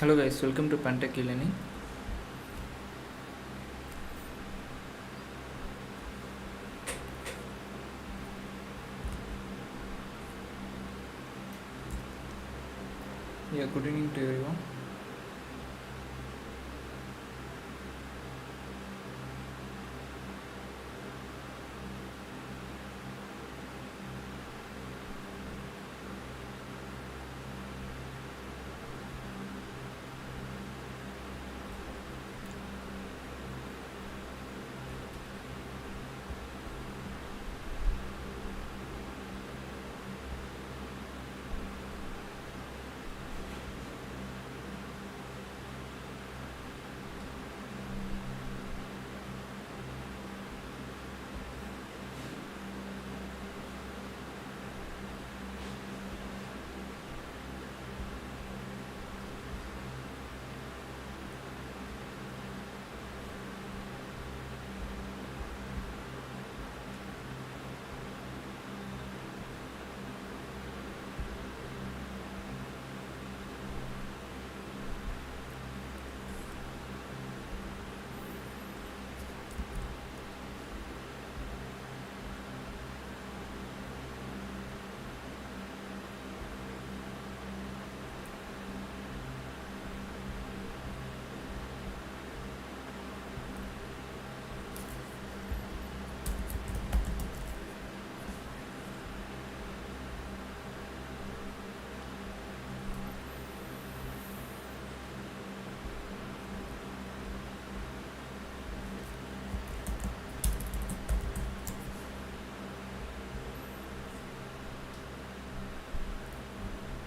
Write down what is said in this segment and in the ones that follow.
Hello guys, welcome to Pantech E-Learning. Yeah, good evening to everyone.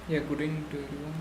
Yeah, good evening to everyone.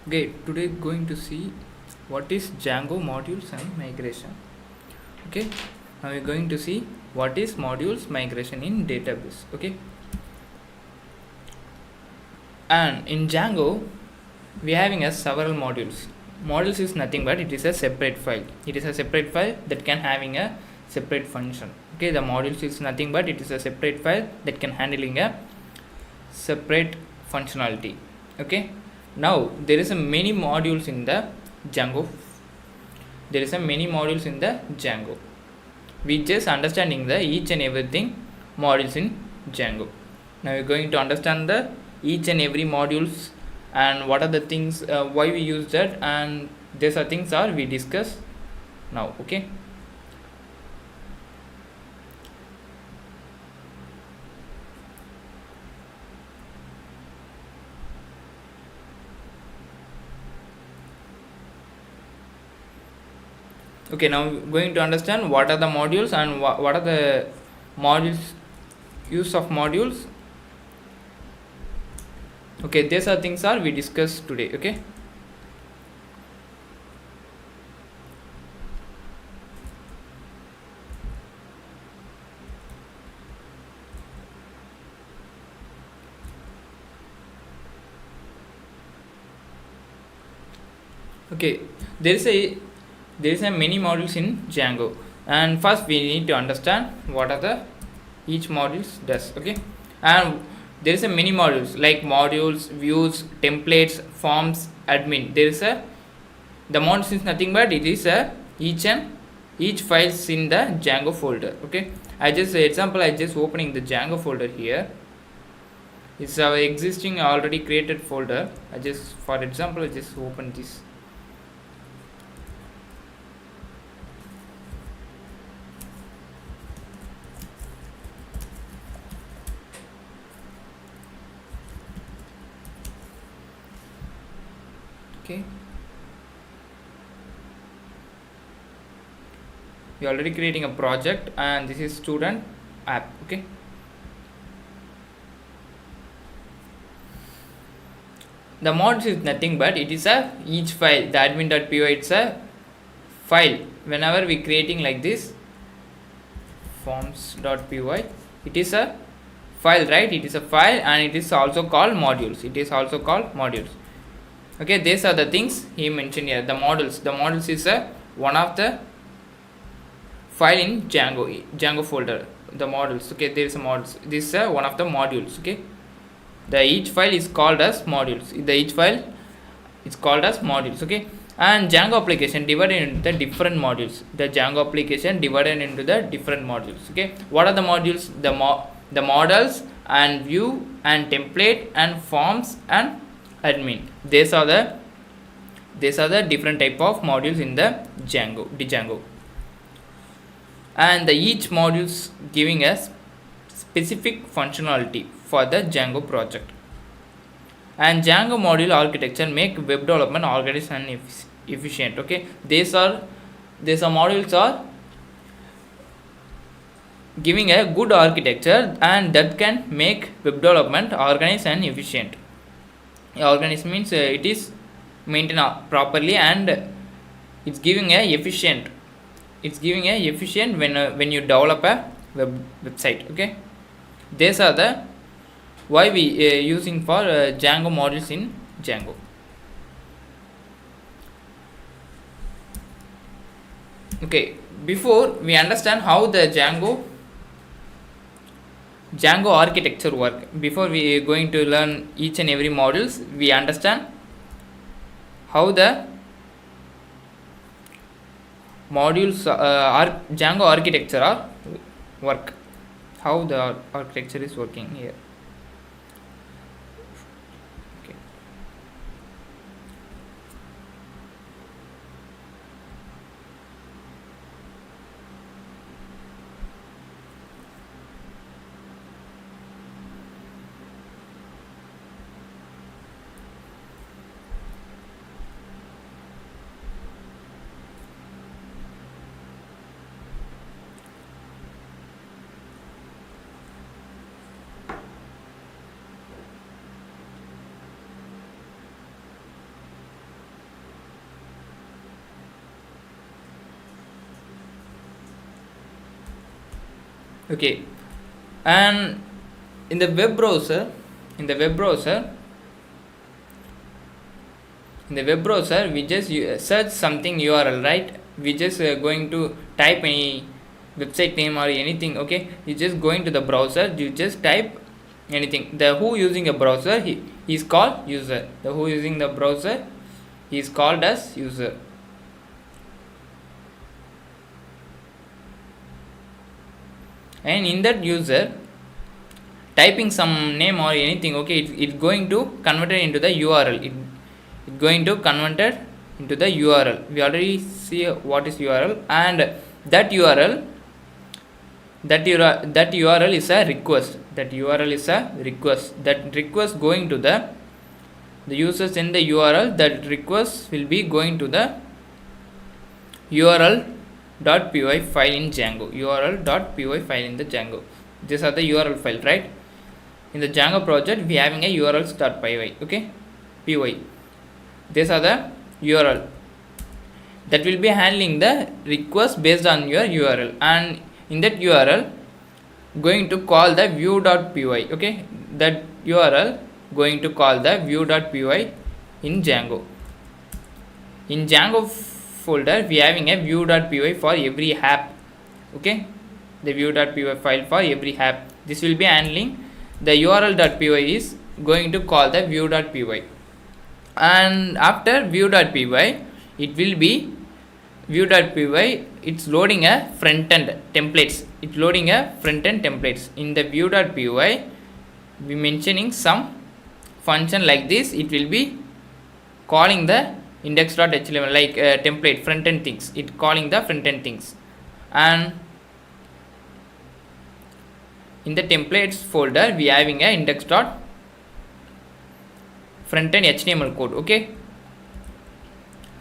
Okay, today going to see what is Django modules and migration. Okay, now we're going to see what is modules migration in database. Okay, and in Django we are having several modules. Modules is nothing but it is a separate file. It is a separate file that can having a separate function. Okay, the modules is nothing but it is a separate file that can handling a separate functionality. Okay, now there is a many modules in the Django. There is a many modules in the Django. We just understanding the each and everything modules in Django. Now we're going to understand the each and every modules and what are the things why we use that, and these are things are we discuss now. Okay, Okay, now we're going to understand what are the modules and what are the modules, use of modules. Okay, these are things are we discussed today. Okay, okay, there is a many modules in Django, and first we need to understand what are the each modules does. Okay, and there is a many modules like modules, views, templates, forms, admin. There is a the modules is nothing but it is a each files in the Django folder. Okay, I just opening the Django folder here. It's our existing already created folder. I just for example I just open this. Okay, you're already creating a project and this is student app. Okay, the mods is nothing but it is a each file, the admin.py, it's a file. Whenever we creating like this forms.py, it is a file, right? It is a file and it is also called modules. Okay, these are the things he mentioned here. The models is a one of the file in Django folder. The models. Okay, there is a models. This is one of the modules. Okay, the each file is called as modules. The each file is called as modules. Okay, and Django application divided into the different modules. The Django application divided into the different modules. Okay, what are the modules? The models and view and template and forms and admin. These are the different type of modules in the Django, and the each modules giving us specific functionality for the Django project. And Django module architecture make web development organized and efficient. Okay, these are modules are giving a good architecture and that can make web development organized and efficient. Organized means it is maintained properly and it's giving a efficient. When you develop a website. Okay, these are the why we using for Django modules in Django. Okay, before we understand how the Django architecture work, before we going to learn each and every modules, we understand how the modules Django architecture are work, how the architecture is working here. Okay. Okay, and in the web browser we just search something URL, right? We just going to type any website name or anything. Okay, you just going to the browser, you just type anything. The who using a browser, he is called user. The who using the browser, he is called as user. And in that user typing some name or anything, okay, it's going to convert it into the URL. It's going to convert it into the URL. We already see what is URL, and that URL is a request. That request going to the users in the URL. That request will be going to the URL url.py file in Django. url.py file in the Django. These are the URL file, right? In the Django project, we having a urls.py. Okay, py. These are the URL that will be handling the request based on your URL, and in that URL going to call the view.py. okay, that URL going to call the view.py in Django. In Django folder we having a view.py for every app. Okay, the view.py file for every app. This will be handling the url.py is going to call the view.py, and after view.py it will be view.py, it's loading a front end templates. It's loading a front end templates. In the view.py we mentioning some function like this. It will be calling the index.html like template front end things. It calling the front end things, and in the templates folder we having a index.front end HTML code. Okay,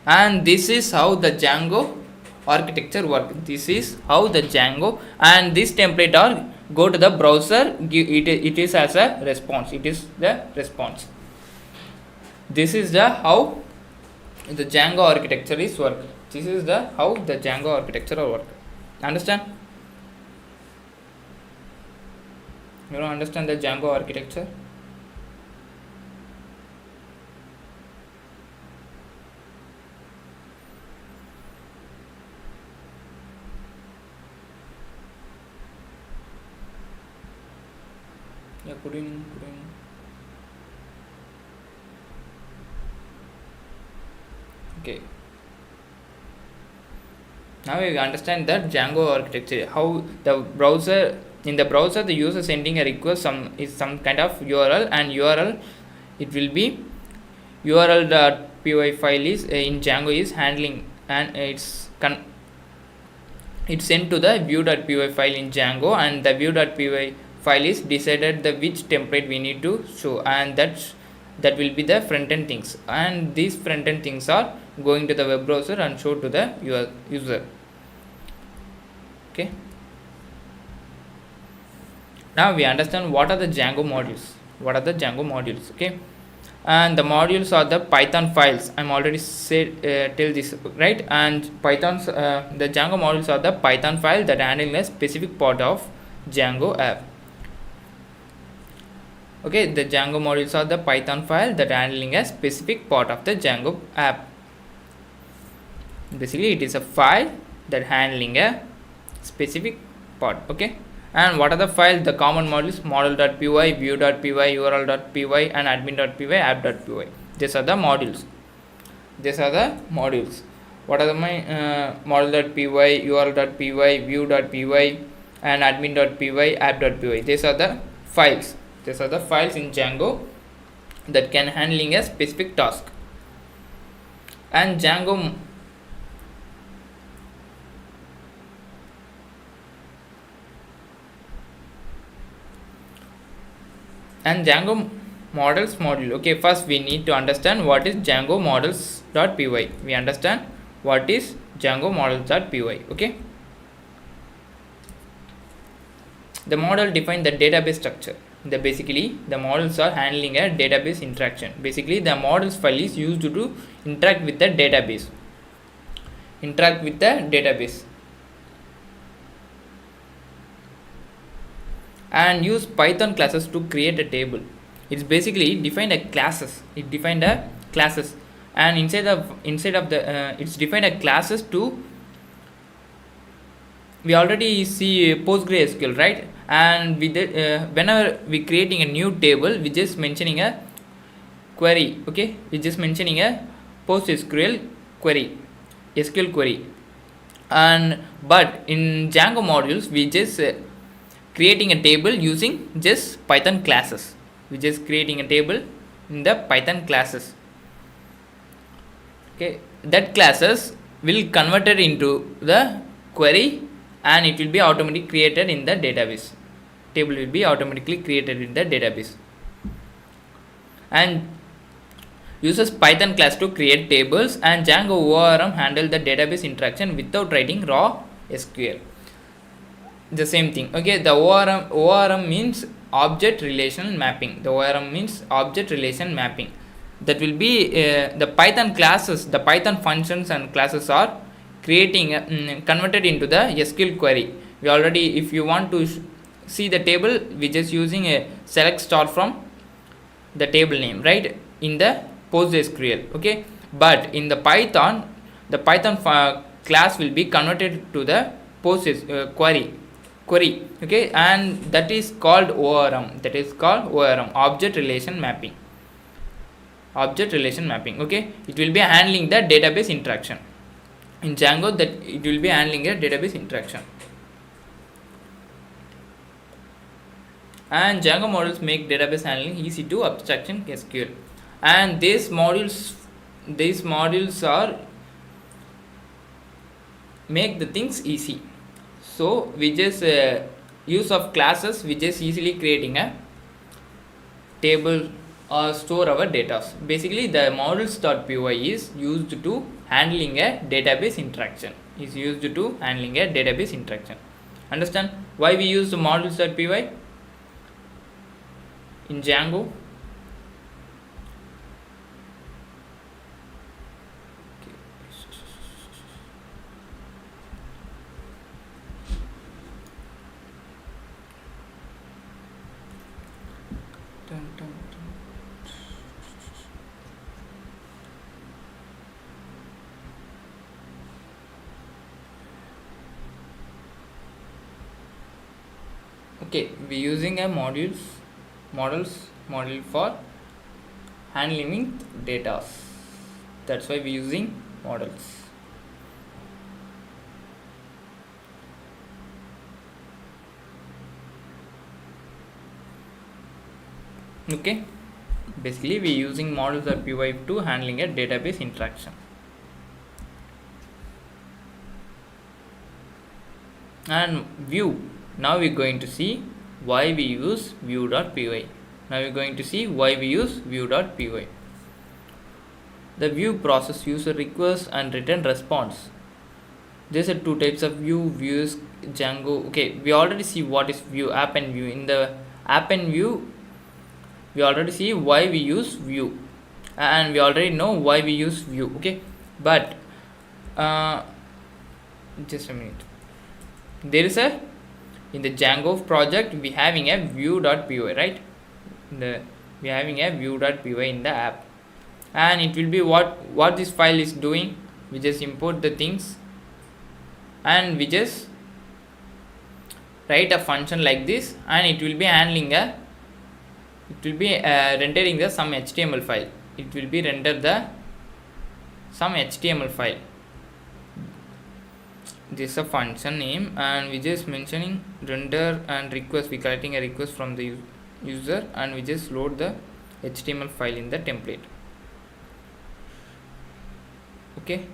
and this is how the Django architecture work. This is how the Django, and this template are go to the browser, it is as a response. It is the response. This is the how the Django architecture is work. This is the how the Django architecture work. Understand? You don't understand the Django architecture? Yeah, put in. Okay. Now you understand that Django architecture. How the browser, in the browser the user sending a request some kind of URL, and URL it will be url.py file is in Django is handling, and it's sent to the view.py file in Django, and the view.py file is decided the which template we need to show, and that will be the front end things, and these front end things are going to the web browser and show to the user. Okay, now we understand what are the Django modules. Okay, and the modules are the Python files. I'm already said tell this, right? And Python's the Django modules are the Python file that handle a specific part of Django app. Okay, the Django modules are the Python file that handling a specific part of the Django app. Basically it is a file that handling a specific part. Okay, and what are the files? The common modules: model.py, view.py, url.py, and admin.py, app.py. These are the modules. What are the model.py, url.py, view.py, and admin.py, app.py? These are the files. These are the files in Django that can handling a specific task. And Django models module. Okay, first we need to understand what is Django models.py. We understand what is Django models.py. Okay, the model define the database structure. Basically the models are handling a database interaction. Basically the models file is used to interact with the database. And use Python classes to create a table. It's basically defined a classes. And inside of the it's defined a classes to. We already see PostgreSQL, right? And we did whenever we creating a new table, we just mentioning a query. Okay, we just mentioning a PostgreSQL query, SQL query. And but in Django modules we just creating a table using just Python classes. We just creating a table in the Python classes. Okay, that classes will convert it into the query, and it will be automatically created in the database. Table will be automatically created in the database, and uses Python class to create tables. And Django ORM handle the database interaction without writing raw SQL. The same thing. Okay, the ORM means object relational mapping. The ORM means object relation mapping. That will be the Python classes, the Python functions and classes are creating converted into the SQL query. We already, if you want to see the table, we just using a select star from the table name, right, in the PostgreSQL. Okay, but in the Python class will be converted to the Postgres query. Okay, and that is called ORM. That is called ORM, object relation mapping. Okay, it will be handling the database interaction in Django. That it will be handling a database interaction. And Django models make database handling easy to abstraction SQL. And these modules are make the things easy. So we just use of classes, we just easily creating a table or store our data. Basically the models.py is used to handling a database interaction. Understand why we use the models.py in Django? Okay, we using a model for handling data. That's why we using models. Okay, basically we using models.py to handling a database interaction. And view. Now we're going to see why we use view.py. The view process user request and return response. There are two types of views Django. Okay, we already see what is view, app and view. In the app and view, we already see why we use view, and we already know why we use view. Okay, but just a minute. There is a, in the Django project we having a view.py, right? We having a view.py in the app, and it will be what this file is doing. We just import the things and we just write a function like this, and it will be handling rendering the some HTML file. It will be render the some HTML file. This is a function name, and we just mentioning render and request. We collecting a request from the user, and we just load the HTML file in the template. Okay,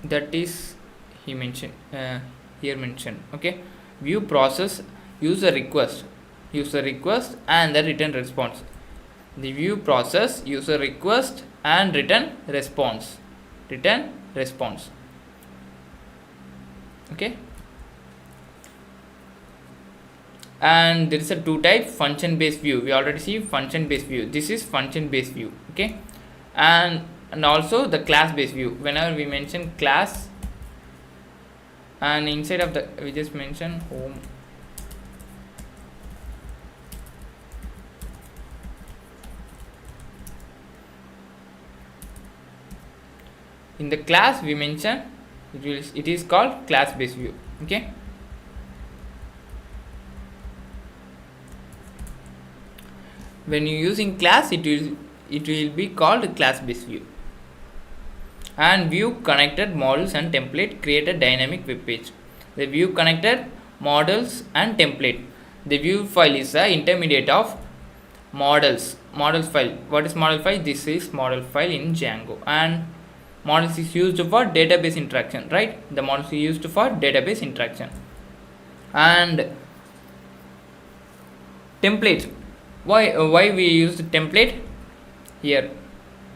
that is here mentioned. Okay, view process user request and the return response. The view process user request and return response. Okay, and there is a two type function based view. We already see function based view. This is function based view. Okay, and also the class based view. Whenever we mention class, and inside of the, we just mention home. In the class we mention it is called class based view. Okay, when you using class, it will be called class based view. And view connected models and template create a dynamic web page. The view connected models and template. The view file is the intermediate of models file. What is model file? This is model file in Django, and models is used for database interaction, right? The models is used for database interaction. And template, why we use the template? Here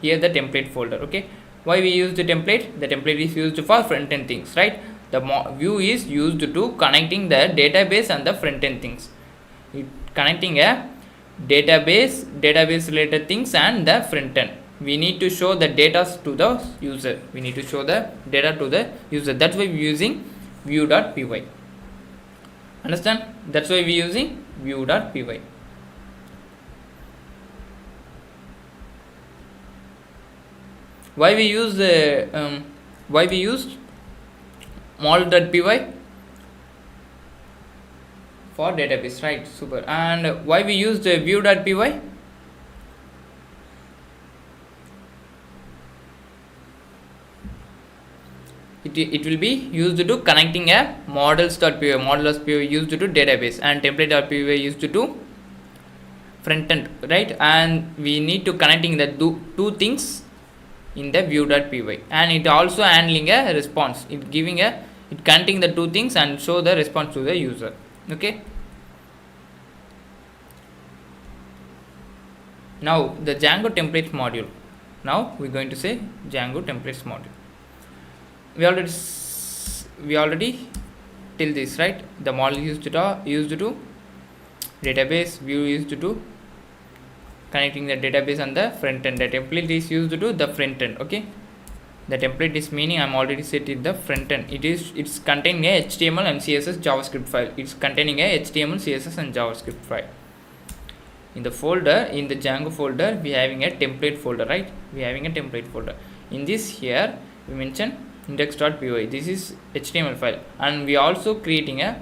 the template folder. Okay, Why we use the template? The template is used for front end things, right? The view is used to connecting the database and the front end things. It connecting a database related things and the front end. We need to show the data to the user. We need to show the data to the user. That's why we're using view.py. Understand? That's why we're using view.py. Why we use model.py? For database, right? Super. And why we use the view.py? It will be used to connecting a models.py. Models.py used to database, and template.py used to front end, right? And we need to connecting the two things in the view.py, and it also handling a response. It connecting the two things and show the response to the user. Okay. Now the Django templates module. Now we're going to say Django templates module. We already till this, right? The model used to database, view used to connecting the database and the front end. The template is used to the front end. Okay, the template is meaning I'm already set in the front end. It's containing a HTML and CSS JavaScript file. It's containing a HTML, CSS and JavaScript file. In the folder, in the Django folder, we having a template folder, right? We having a template folder. In this here, we mention index.py. This is HTML file, and we also creating a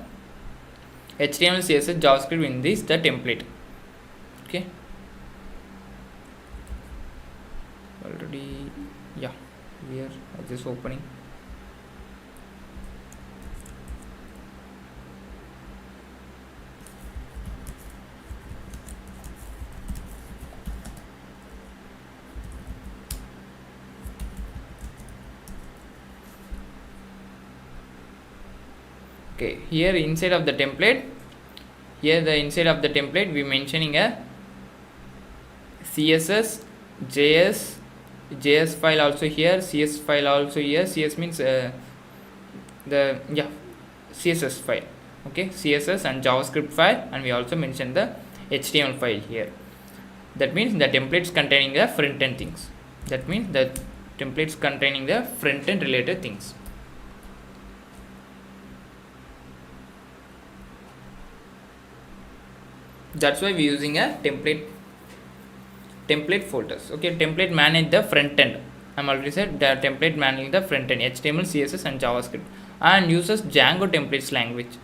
HTML, CSS, JavaScript in this the template. Okay. Already, yeah. We are just opening. Okay, here inside of the template, we mentioning a CSS, JS file also here, CS file also here. CS means CSS file. Okay, CSS and JavaScript file, and we also mentioned the HTML file here. That means the templates containing the front end things. That means the templates containing the front end related things. That's why we're using a template folders. Okay, template manage the front end. I'm already said the template managing the front end, HTML, CSS and JavaScript, and uses Django templates language.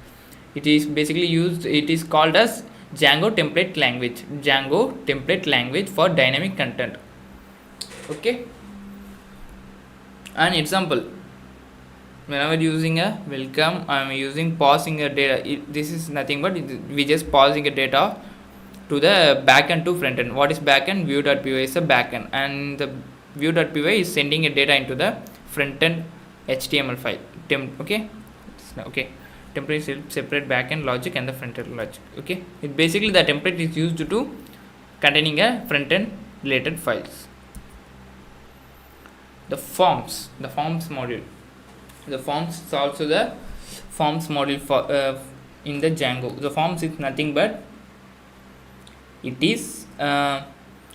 It is basically used, it is called as Django template language for dynamic content. Okay, an example, whenever using a welcome, I'm using pausing a data. This is nothing but we just pausing a data to the backend to front end. What is backend? View.py is a backend, and the view.py is sending a data into the front end HTML file. Okay, template is separate backend logic and the front end logic. Okay, it basically the template is used to containing a front end related files. The forms module. The forms is also the forms module for in the Django. The forms is nothing but it is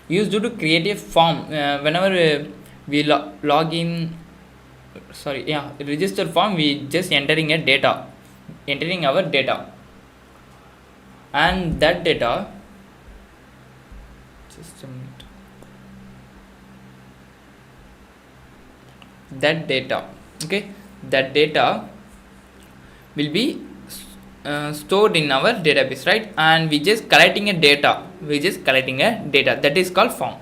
used to create a form whenever we log in. Register form, we just entering our data, and that data, just a minute, that data will be stored in our database, right? And we just collecting a data, that is called form.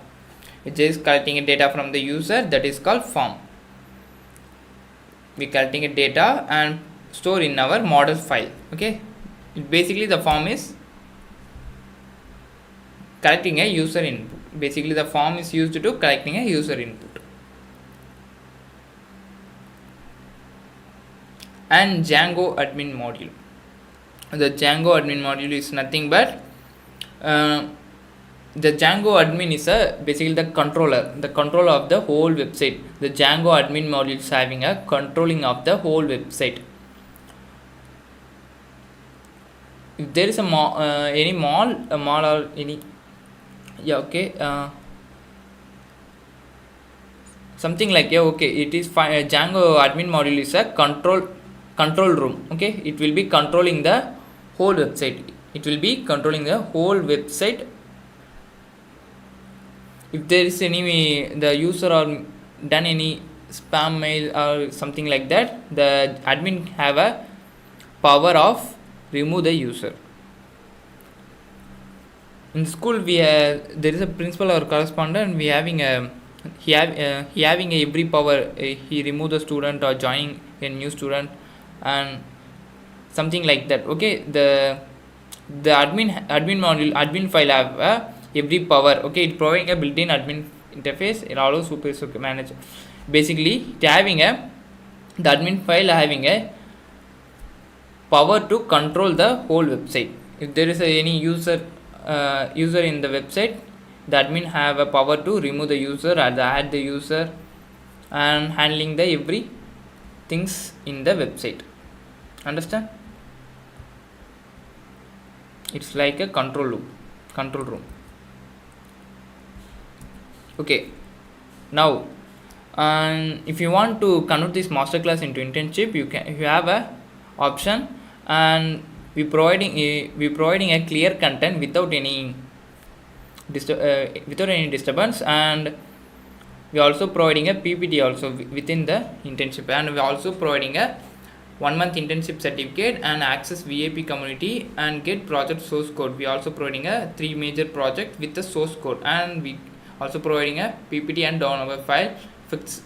We just collecting a data from the user, that is called form. We collecting a data and store in our model file. Okay, basically the form is collecting a user input. Basically the form is used to collecting a user input. And Django admin module. The Django admin module is nothing but the Django admin is basically the controller of the whole website. The Django admin module is having a controlling of the whole website. If there is any mall or any, yeah, okay, something like, yeah, okay, it is fine. Django admin module is a control room. Okay, it will be controlling the whole website. It will be controlling the whole website. If there is any the user or done any spam mail or something like that, the admin have a power of remove the user. In school there is a principal or correspondent, we having a he having a every power, he remove the student or joining a new student and something like that. Okay, the admin module, admin file have every power. Okay, it providing a built-in admin interface. It allows super manager. Basically, it having the admin file having a power to control the whole website. If there is any user in the website, the admin have a power to remove the user or add the user and handling the every things in the website. Understand? It's like a control room. Okay, now and if you want to convert this masterclass into internship, you have a option, and we providing a clear content without any disturbance, and we also providing a PPT also within the internship, and we also providing a 1 month internship certificate and access VIP community and get project source code. We also providing a 3 major project with the source code, and we also providing a PPT and download file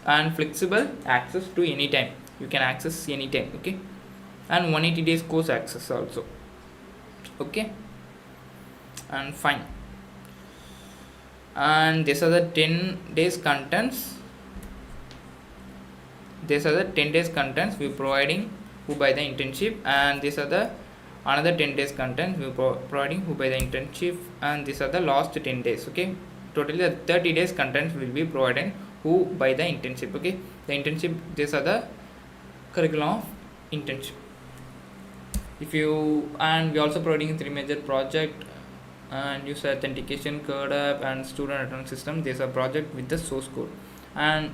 and flexible access to anytime. You can access anytime. Okay, and 180 days course access also. Okay, and fine. And these are the 10 days contents. These are the 10 days contents we providing who buy the internship, and these are the another 10 days content we providing who buy the internship, and these are the last 10 days. Okay, totally the 30 days content will be provided who buy the internship. Okay, the internship, these are the curriculum of internship. If you, and we also providing 3 major project and user authentication, code app and student return system. These are project with the source code, and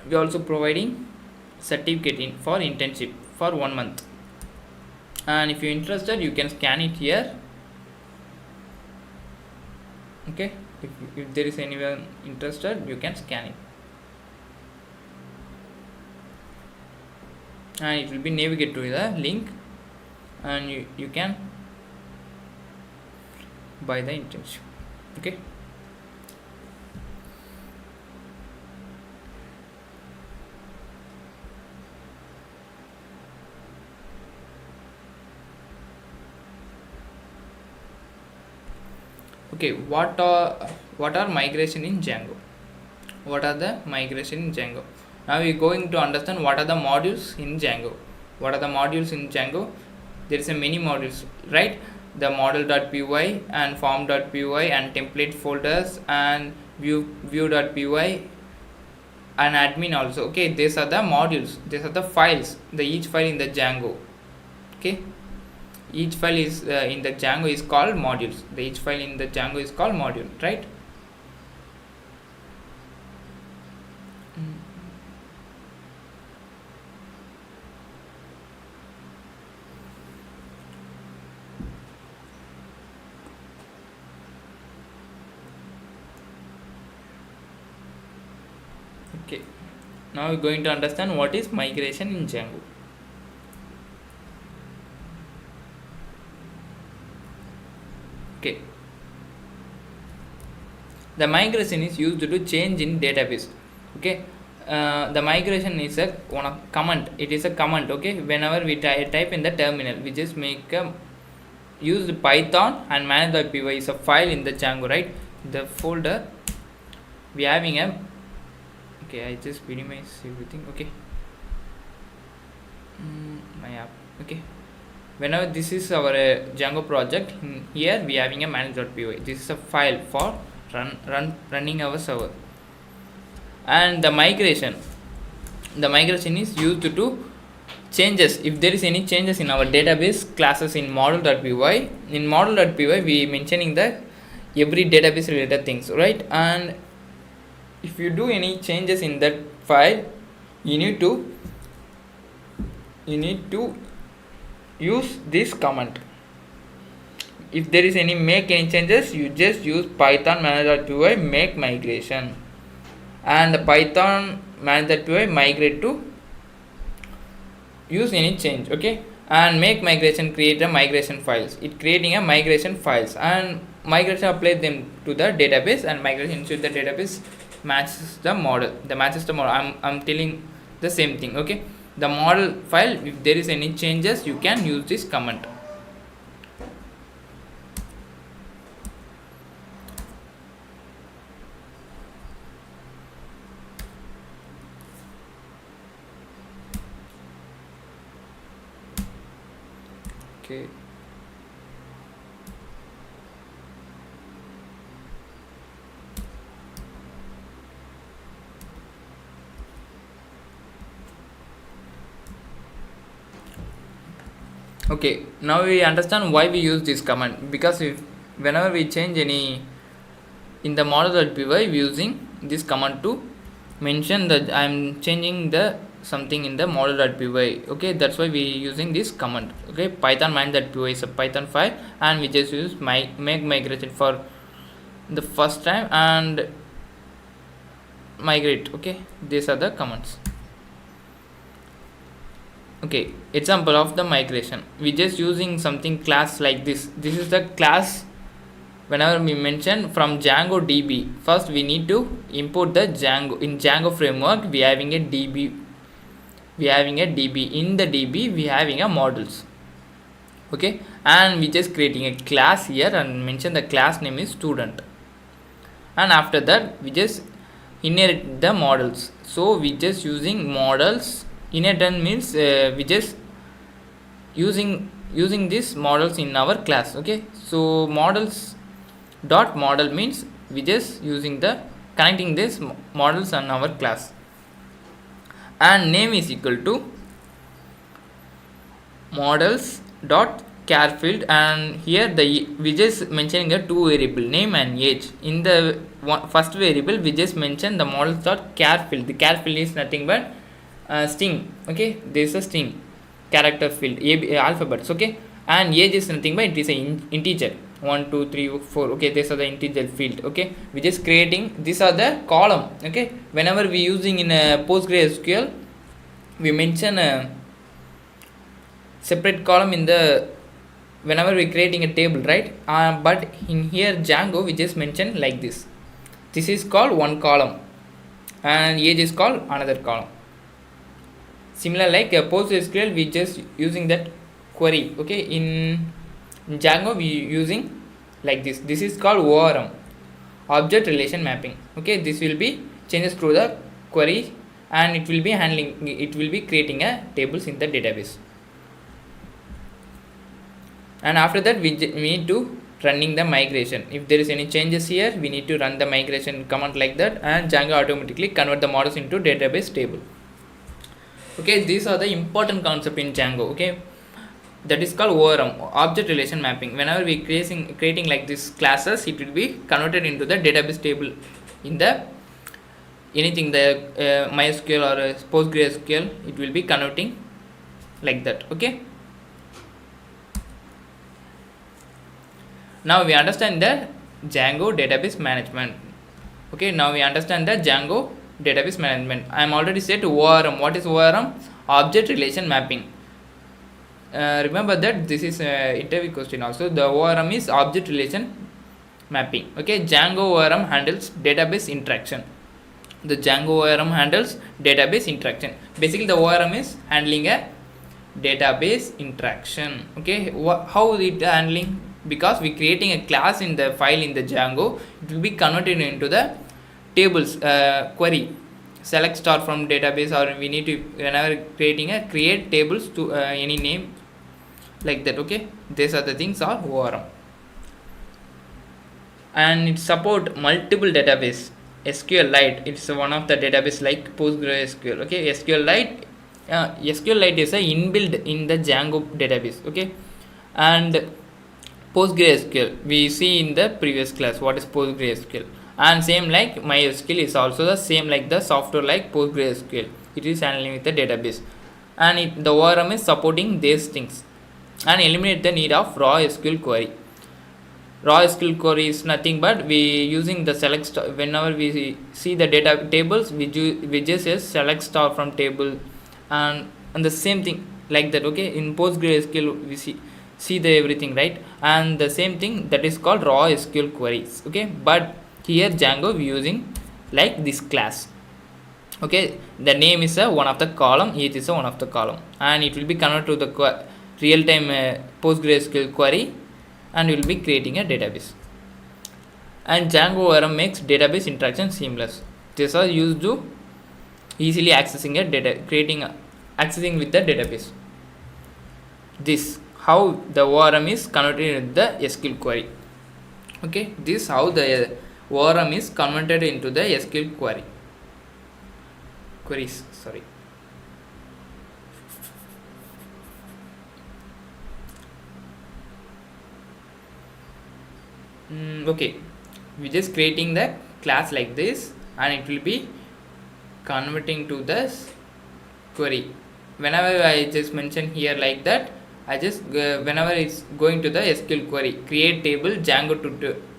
we also providing certificate for internship for 1 month. And if you're interested, you can scan it here. Okay, if there is anyone interested, you can scan it, and it will be navigate to the link, and you can buy the internship. Okay, okay, what are migration in Django? What are the migration in Django? Now we're going to understand what are the modules in Django. What are the modules in Django? There is a many modules, right? The model.py and form.py and template folders and view.py and admin also. Okay, these are the modules. These are the files. Each file in the Django. Okay, each file is in the Django is called modules. Each file in the Django is called module, right? Okay, now we're going to understand what is migration in Django. Okay, the migration is used to change in database. Okay, the migration is a command. It is a command. Okay, whenever we type in the terminal, we just make use Python, and manage.py is a file in the Django, right? The folder we having a, okay, I just minimize everything. Okay, my app. Okay, whenever this is our Django project, here we having a manage.py. This is a file for running our server. And the migration is used to changes. If there is any changes in our database classes in model.py, in model.py we mentioning the every database related things, right? And if you do any changes in that file, you need to use this command. If there is any changes, you just use python manage.py make migration, and the python manage.py migrate to use any change. Okay, and make migration create a migration files. It creating a migration files, and migration apply them to the database, and migration ensure the database matches the model. I'm telling the same thing. Okay, the model file, if there is any changes, you can use this command. Okay, okay, now we understand why we use this command, because whenever we change any in the model.py, we using this command to mention that I am changing the something in the model.py. Okay, that's why we using this command. Okay, python manage.py is a Python file, and we just use make migration for the first time and migrate. Okay, these are the commands. Okay, example of the migration, we just using something class like this. This is the class. Whenever we mention from Django DB, first we need to import the Django. In Django framework, we having a DB. In the DB, we having a models. Okay, and we just creating a class here and mention the class name is student. And after that, we just inherit the models. So we just using models. Inherit means we just using these models in our class. Okay, so models dot model means we just using the connecting this models on our class, and name is equal to models dot char field, and here we just mentioning a two variable, name and age. In the first variable, we just mention the models dot char field. The char field is nothing but string. Okay, there is a string character field, alphabets. Okay, and age is nothing but it is an integer, 1 2 3 4. Okay, these are the integer field. Okay, we just creating, these are the column. Okay, whenever we using in a PostgreSQL, we mention a separate column in the whenever we creating a table, right? But in here Django, we just mention like this. This is called one column, and age is called another column. Similar like PostgreSQL, we just using that query. Okay, in Django we using like this. This is called ORM, object relation mapping. Okay, this will be changes through the query, and it will be creating a tables in the database. And after that, we need to running the migration. If there is any changes here, we need to run the migration command like that, and Django automatically convert the models into database table. Okay, these are the important concept in Django. Okay, that is called ORM, object relation mapping. Whenever we creating like this classes, it will be converted into the database table in the anything, the MySQL or PostgreSQL, it will be converting like that. Okay, now we understand the Django database management. Okay, now we understand the Django database management. I am already said ORM. What is ORM? Object relation mapping. Remember that this is interview question also. The ORM is object relation mapping. Okay, Django ORM handles database interaction. The Django ORM handles database interaction. Basically, the ORM is handling a database interaction. Okay, how is it handling? Because we creating a class in the file in the Django, it will be converted into the tables query. Select star from database, or we need to, whenever creating a create tables to any name, like that. Okay, these are the things are ORM, and it support multiple database. SQLite, it's one of the database like PostgreSQL. Okay, SQLite, SQLite is a inbuilt in the Django database. Okay, and PostgreSQL we see in the previous class what is PostgreSQL, and same like MySQL is also the same like the software like PostgreSQL. It is handling with the database, and the ORM is supporting these things and eliminate the need of raw SQL query. Raw SQL query is nothing but we using the select star. Whenever we see the data tables, we just select star from table, and the same thing like that. Okay, in PostgreSQL we see the everything, right? And the same thing that is called raw SQL queries. Okay, but here Django we using like this class. Okay, the name is a one of the column, it is a one of the column, and it will be converted to the real-time PostgreSQL query, and we will be creating a database. And Django ORM makes database interaction seamless. These are used to easily accessing a data, accessing with the database. This how the ORM is converted into the SQL query. Okay, this how the ORM is converted into the SQL queries. Sorry. Okay, we just creating the class like this, and it will be converting to the query. Whenever I just mention here like that, I just whenever it's going to the SQL query, create table Django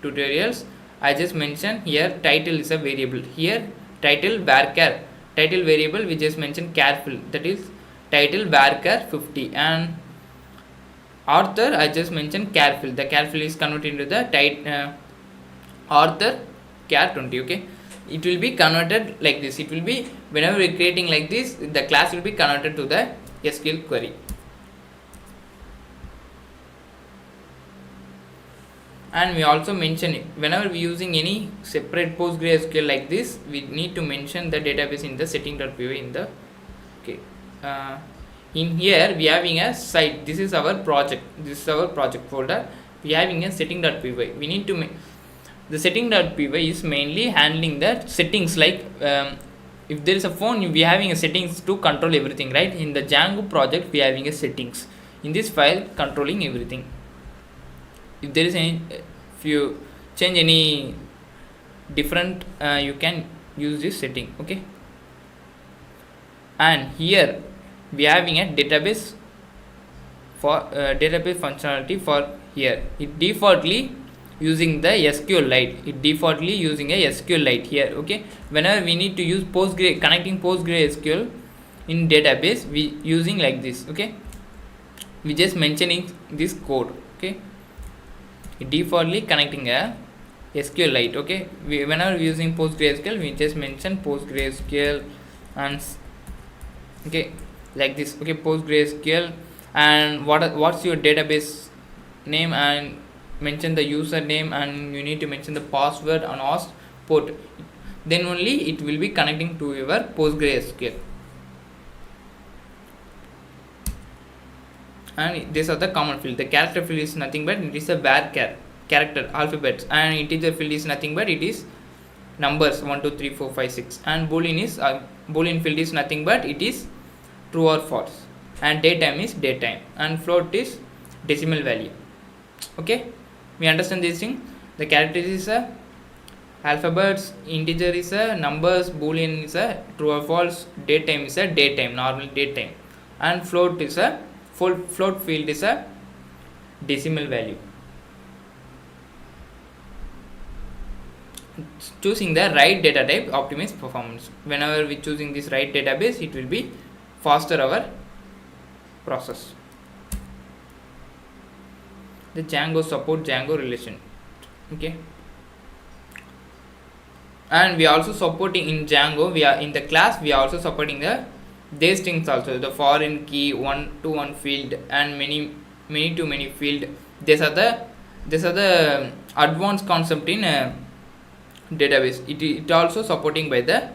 tutorials, I just mention here title is a variable. Here title varchar, title variable we just mention careful, that is title varchar 50, and author I just mentioned careful. The careful is converted into the author char 20. Okay, it will be converted like this. It will be whenever we are creating like this, the class will be converted to the SQL query. And we also mention it whenever we using any separate PostgreSQL like this, we need to mention the database in the setting.py in the okay. In here we having a site. This is our project. This is our project folder. We having a setting.py. We need to the setting.py is mainly handling the settings like if there is a phone, we having a settings to control everything, right? In the Django project we having a settings. In this file controlling everything. If there is any, if you change any different, you can use this setting. Okay, and here we are having a database for database functionality for here. It defaultly using the SQLite. It defaultly using a SQLite here. Okay, whenever we need to use connecting PostgreSQL in database, we using like this. Okay, we just mentioning this code. Okay, defaultly connecting a SQLite. Okay, whenever we using PostgreSQL, we just mention PostgreSQL and okay like this. Okay, PostgreSQL, and what's your database name, and mention the username, and you need to mention the password and host port. Then only it will be connecting to your PostgreSQL. And these are the common field. The character field is nothing but it is a varchar character alphabets, and integer field is nothing but it is numbers 1 2 3 4 5 6, and boolean field is nothing but it is true or false, and datetime is datetime, and float is decimal value. Okay, we understand this thing. The character is a alphabets, integer is a numbers, boolean is a true or false, datetime is a datetime, normal datetime, and float is a float field is a decimal value. Choosing the right data type optimize performance. Whenever we choosing this right database, it will be faster our process. The Django support Django relation. Okay, and we are also supporting in Django, we are in the class, we are also supporting the these things also, the foreign key, one to one field, and many to many field. These are the advanced concept in database. It also supporting by the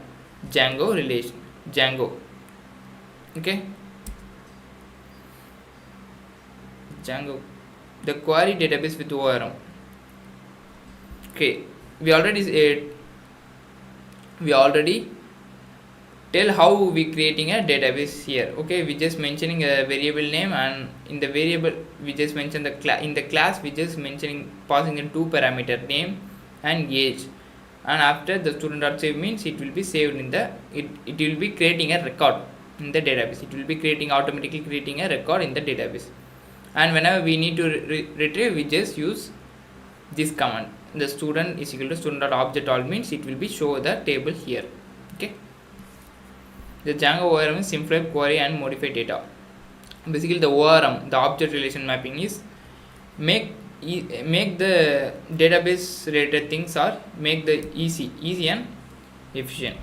Django relation Django. Okay, Django, the query database with ORM. Okay, we already tell how we creating a database here. Okay, we just mentioning a variable name, and in the variable we just mention the in the class we just mentioning passing in two parameter, name and age, and after the student.save means it will be saved in the it will be creating a record in the database. It will be automatically creating a record in the database, and whenever we need to retrieve, we just use this command. The student is equal to student.object all means it will be show the table here. Okay, the Django ORM is simplify query and modify data. Basically, the ORM, the object relation mapping, is make the database related things are make the easy and efficient.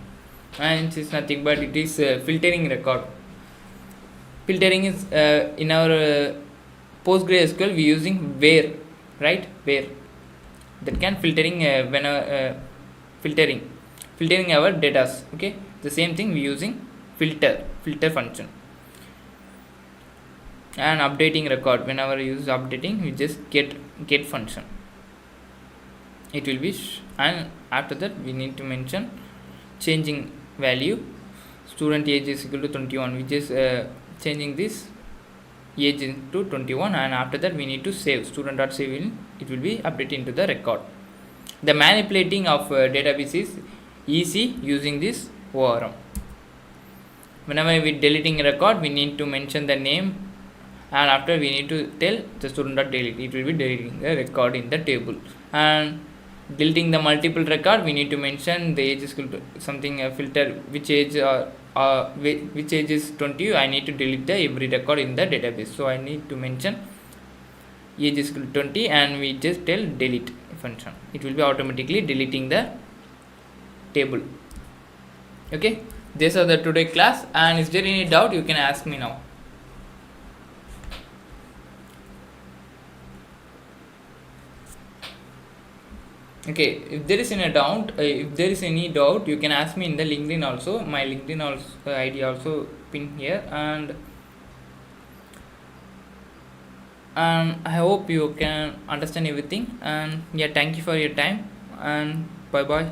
And it is nothing but it is filtering record. Filtering is in our PostgreSQL we using where, right? Where that can filtering filtering our data. Okay, the same thing we using filter function, and updating record. Whenever you use updating, we just get function. It will be and after that we need to mention changing value. Student age is equal to 21. We just changing this age into 21, and after that we need to save student.save in. It will be updated into the record. The manipulating of database is easy using this ORM. Whenever we deleting a record, we need to mention the name, and after we need to tell the student.delete. It will be deleting the record in the table. And deleting the multiple record, we need to mention the age is equal to something filter which age which age is 20. I need to delete the every record in the database, so I need to mention age is equal to 20, and we just tell delete function. It will be automatically deleting the table. Okay, these are the today class, and is there any doubt you can ask me now. Okay, if there is any doubt, you can ask me in the LinkedIn also. My LinkedIn ID also pin here, and I hope you can understand everything. And yeah, thank you for your time, and bye bye.